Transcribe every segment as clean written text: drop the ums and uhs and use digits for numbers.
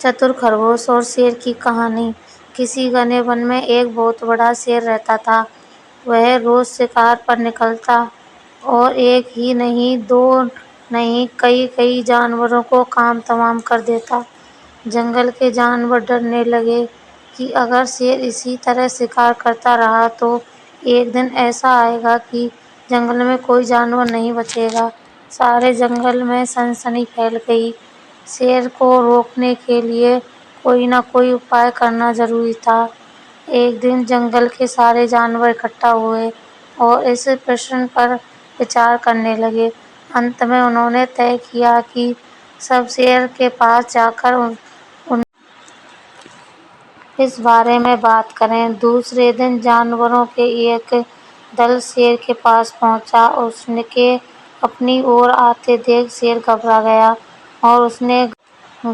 چتر خرگوش اور شیر کی کہانی۔ کسی گھنے ون میں ایک بہت بڑا شیر رہتا تھا۔ وہ روز شکار پر نکلتا اور ایک ہی نہیں، دو نہیں، کئی جانوروں کو کام تمام کر دیتا۔ جنگل کے جانور ڈرنے لگے کہ اگر شیر اسی طرح شکار کرتا رہا تو ایک دن ایسا آئے گا کہ جنگل میں کوئی جانور نہیں بچے گا۔ سارے جنگل میں سنسنی پھیل گئی۔ شیر کو روکنے کے لیے کوئی نہ کوئی اپائے کرنا ضروری تھا۔ ایک دن جنگل کے سارے جانور اکٹھا ہوئے اور اس پرشن پر وچار کرنے لگے۔ انت میں انہوں نے طے کیا کہ سب شیر کے پاس جا کر اس بارے میں بات کریں۔ دوسرے دن جانوروں کے ایک دل شیر کے پاس پہنچا۔ اسے اپنی اور آتے دیکھ شیر گھبرا گیا اور اس نے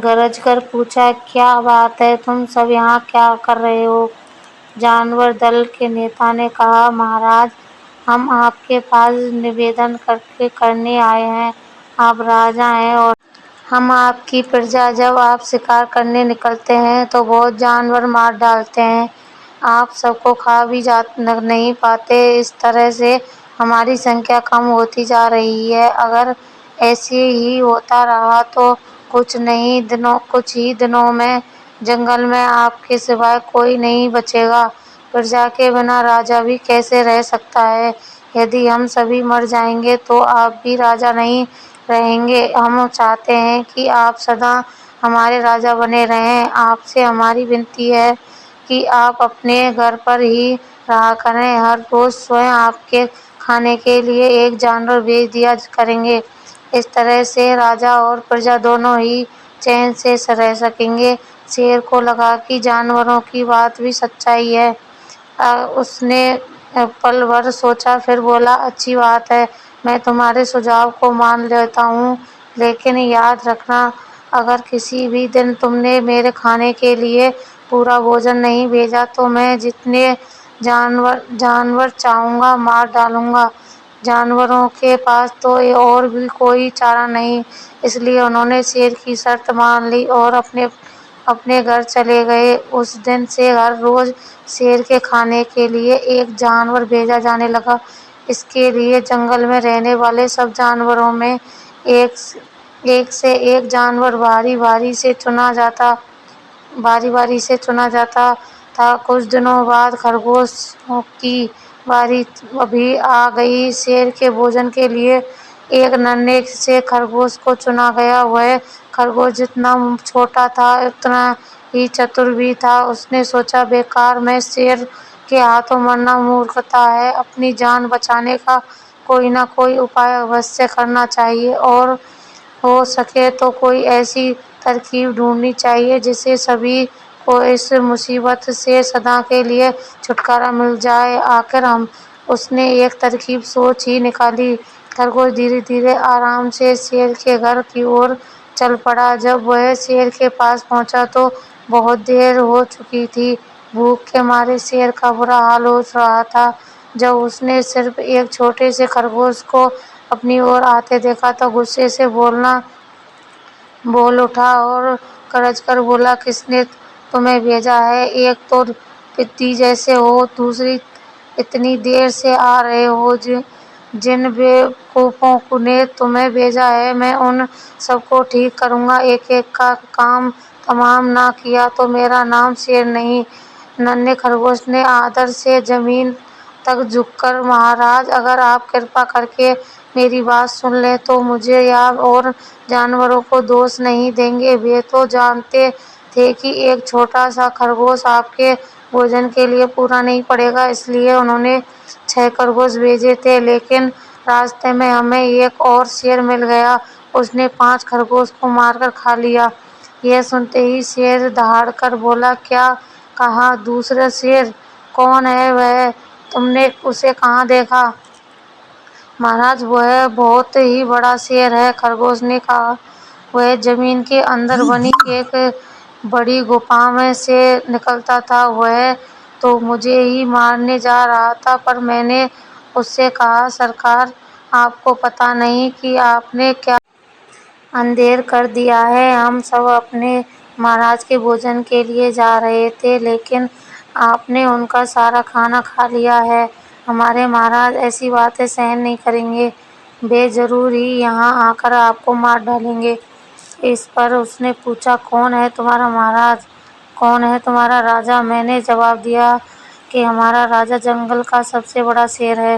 گرج کر پوچھا، کیا بات ہے، تم سب یہاں کیا کر رہے ہو؟ جانور دل کے نیتا نے کہا، مہاراج، ہم آپ کے پاس نویدن کرنے آئے ہیں۔ آپ راجا ہیں اور ہم آپ کی پرجا۔ جب آپ شکار کرنے نکلتے ہیں تو بہت جانور مار ڈالتے ہیں۔ آپ سب کو کھا بھی نہیں پاتے۔ اس طرح سے ہماری سنکھیا کم ہوتی جا رہی ہے۔ اگر ایسے ہی ہوتا رہا تو کچھ ہی دنوں میں جنگل میں آپ کے سوائے کوئی نہیں بچے گا۔ پرجا کے بنا راجا بھی کیسے رہ سکتا ہے؟ یدی ہم سبھی مر جائیں گے تو آپ بھی راجا نہیں رہیں گے۔ ہم چاہتے ہیں کہ آپ سدا ہمارے راجا بنے رہیں۔ آپ سے ہماری ونتی ہے کہ آپ اپنے گھر پر ہی رہا کریں۔ ہر روز صبح آپ کے کھانے کے لیے ایک جانور بھیج دیا کریں گے۔ اس طرح سے راجا اور پرجا دونوں ہی چین سے رہ سکیں گے۔ شیر کو لگا کہ جانوروں کی بات بھی سچائی ہے۔ اس نے پل بھر سوچا، پھر بولا، اچھی بات ہے، میں تمہارے سجھاؤ کو مان لیتا ہوں، لیکن یاد رکھنا، اگر کسی بھی دن تم نے میرے کھانے کے لیے پورا بھوجن نہیں بھیجا تو میں جتنے جانور چاہوں گا مار ڈالوں گا۔ جانوروں کے پاس تو اور بھی کوئی چارہ نہیں، اس لیے انہوں نے شیر کی شرط مان لی اور اپنے گھر چلے گئے۔ اس دن سے ہر روز شیر کے کھانے کے لیے ایک جانور بھیجا جانے لگا۔ اس کے لیے جنگل میں رہنے والے سب جانوروں میں ایک سے ایک جانور باری باری سے چنا جاتا تھا۔ کچھ دنوں بعد خرگوشوں کی باری بھی آ گئی۔ شیر کے بھوجن کے لیے ایک ننھے سے خرگوش کو چنا گیا۔ وہ خرگوش جتنا چھوٹا تھا اتنا ہی چتر بھی تھا۔ اس نے سوچا، بیکار میں شیر کے ہاتھوں مرنا مورکھتا ہے، اپنی جان بچانے کا کوئی نہ کوئی اپائے اوشیہ کرنا چاہیے، اور ہو سکے تو کوئی ایسی ترکیب ڈھونڈنی چاہیے جس سے سبھی کو اس مصیبت سے سدا کے لیے چھٹکارا مل جائے۔ آخر اس نے ایک ترکیب سوچ ہی نکالی۔ خرگوش دھیرے دھیرے آرام سے شیر کے گھر کی اور چل پڑا۔ جب وہ شیر کے پاس پہنچا تو بہت دیر ہو چکی تھی۔ بھوک کے مارے شیر کا برا حال ہو رہا تھا۔ جب اس نے صرف ایک چھوٹے سے خرگوش کو اپنی اور آتے دیکھا تو غصے سے بول اٹھا اور گرج کر بولا، کس نے تمہیں بھیجا ہے؟ ایک تو پتی جیسے ہو، دوسری اتنی دیر سے آ رہے ہو۔ جن بیوقوفوں نے تمہیں بھیجا ہے میں ان سب کو ٹھیک کروں گا۔ ایک ایک کا کام تمام نہ کیا تو میرا نام شیر نہیں۔ ننھے خرگوش نے آدر سے زمین تک جھک کر، مہاراج، اگر آپ کرپا کر کے میری بات سن لیں تو مجھے یا اور جانوروں کو دوش نہیں دیں گے۔ وہ تو جانتے تھے کہ ایک چھوٹا سا خرگوش آپ کے بھوجن کے لیے پورا نہیں پڑے گا، اس لیے انہوں نے 6 خرگوش بھیجے تھے، لیکن راستے میں ہمیں ایک اور شیر مل گیا، اس نے 5 خرگوش کو مار کر کھا لیا۔ یہ سنتے ہی شیر دہاڑ کر بولا، کیا کہا؟ دوسرا شیر کون ہے وہ؟ تم نے اسے کہاں دیکھا؟ مہاراج، وہ بہت ہی بڑا شیر ہے، خرگوش نے کہا۔ وہ زمین کے اندر بنی ایک بڑی غار میں سے نکلتا تھا۔ وہ تو مجھے ہی مارنے جا رہا تھا، پر میں نے اس سے کہا، سرکار، آپ کو پتہ نہیں کہ آپ نے کیا اندھیر کر دیا ہے۔ ہم سب اپنے مہاراج کے بھوجن کے لیے جا رہے تھے، لیکن آپ نے ان کا سارا کھانا کھا لیا ہے۔ ہمارے مہاراج ایسی باتیں سہن نہیں کریں گے، وہ ضرور ہی یہاں آ کر آپ کو مار ڈالیں گے۔ اس پر اس نے پوچھا، کون ہے تمہارا مہاراج؟ کون ہے تمہارا راجا؟ میں نے جواب دیا کہ ہمارا راجا جنگل کا سب سے بڑا شیر ہے۔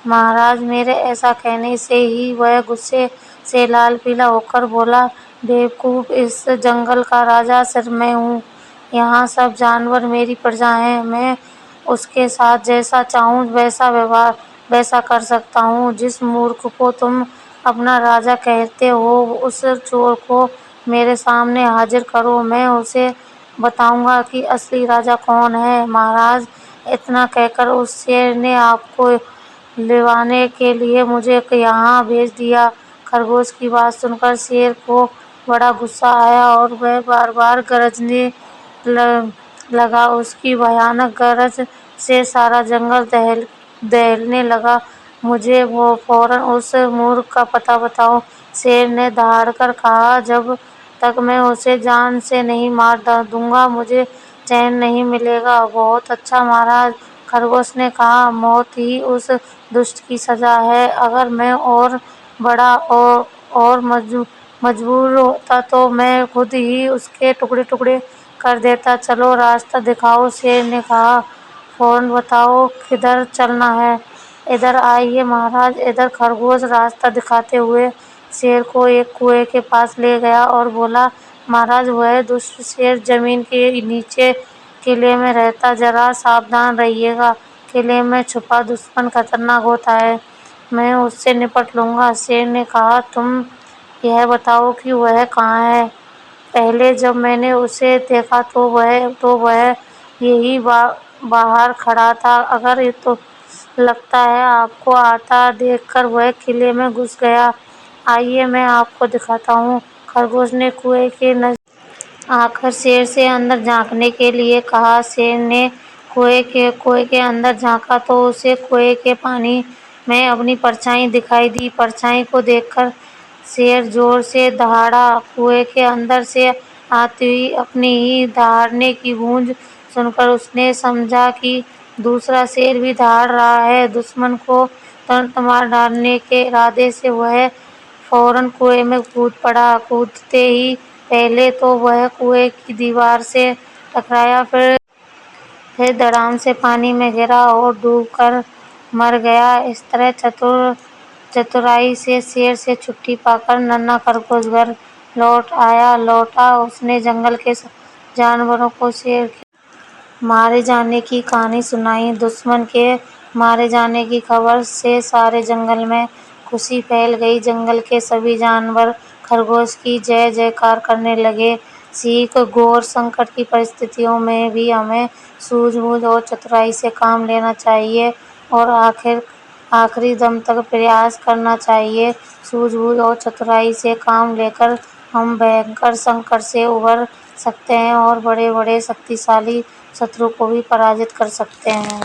مہاراج میرے ایسا کہنے سے ہی وہ غصے سے لال پیلا ہو کر بولا، بیوقوف، اس جنگل کا راجا صرف میں ہوں۔ یہاں سب جانور میری پرجا ہیں۔ میں اس کے ساتھ جیسا چاہوں ویسا کر سکتا ہوں۔ جس مورخ کو تم اپنا راجا کہتے ہو، اس چور کو میرے سامنے حاضر کرو، میں اسے بتاؤں گا کہ اصلی راجا کون ہے۔ مہاراج، اتنا کہہ کر اس شیر نے آپ کو لوانے کے لیے مجھے یہاں بھیج دیا۔ خرگوش کی بات سن کر شیر کو بڑا غصہ آیا اور وہ بار بار گرجنے لگا۔ اس کی بھیانک گرج سے سارا جنگل دہلنے لگا۔ مجھے فوراً اس مورخ کا پتہ بتاؤ، شیر نے دہاڑ کر کہا۔ جب تک میں اسے جان سے نہیں مار دوں گا، مجھے چین نہیں ملے گا۔ بہت اچھا مہاراج، خرگوش نے کہا، موت ہی اس دشٹ کی سزا ہے۔ اگر میں اور بڑا اور مجبور ہوتا تو میں خود ہی اس کے ٹکڑے ٹکڑے کر دیتا۔ چلو راستہ دکھاؤ، شیر نے کہا۔ فوراً بتاؤ کدھر چلنا ہے۔ ادھر آئیے مہاراج، ادھر۔ خرگوش راستہ دکھاتے ہوئے شیر کو ایک کنویں کے پاس لے گیا اور بولا، مہاراج، وہ دشٹ شیر زمین کے نیچے قلعے میں رہتا، ذرا ساودھان رہیے گا۔ قلعے میں چھپا دشمن خطرناک ہوتا ہے، میں اس سے نپٹ لوں گا۔ شیر نے کہا، تم یہ بتاؤ کہ وہ کہاں ہے؟ پہلے جب میں نے اسے دیکھا تو وہ یہیں باہر کھڑا تھا۔ اگر تو لگتا ہے آپ کو آتا دیکھ کر وہ قلعے میں گھس گیا۔ آئیے میں آپ کو دکھاتا ہوں۔ خرگوش نے کنویں کے نزدیک آ کر شیر سے اندر جھانکنے کے لیے کہا۔ شیر نے کنویں کے اندر جھانکا تو اسے کنویں کے پانی میں اپنی پرچھائی دکھائی دی۔ پرچھائی کو دیکھ کر شیر زور سے دہاڑا۔ کنویں کے اندر سے آتی ہوئی اپنی ہی دہاڑنے کی گونج سن کر اس نے سمجھا کہ دوسرا شیر بھی دہاڑ رہا ہے۔ دشمن کو ترنت مار ڈالنے کے ارادے سے وہ فوراً کنویں میں کود پڑا۔ کودتے ہی پہلے تو وہ کنویں کی دیوار سے ٹکرایا، پھر دھڑام سے پانی میں گرا اور ڈوب کر مر گیا۔ اس طرح چترائی سے شیر سے چھٹی پا کر ننھا خرگوش گھر لوٹا۔ اس نے جنگل کے سب جانوروں کو شیر کے مارے جانے کی کہانی سنائی۔ دشمن کے مارے جانے کی خبر سے سارے جنگل میں خوشی پھیل گئی۔ جنگل کے سبھی جانور خرگوش کی جے جیکار کرنے لگے۔ سیکھ، گھور سنکٹ کی پرستھتیوں میں بھی ہمیں سوجھ بوجھ اور چترائی سے کام لینا چاہیے اور آخری دم تک پریاس کرنا چاہیے۔ سوجھ بوجھ اور چترائی سے کام لے کر ہم بھینکر سنکٹ سے ابھر سکتے ہیں اور بڑے بڑے شکتیشالی شترو کو بھی پراجت کر سکتے ہیں۔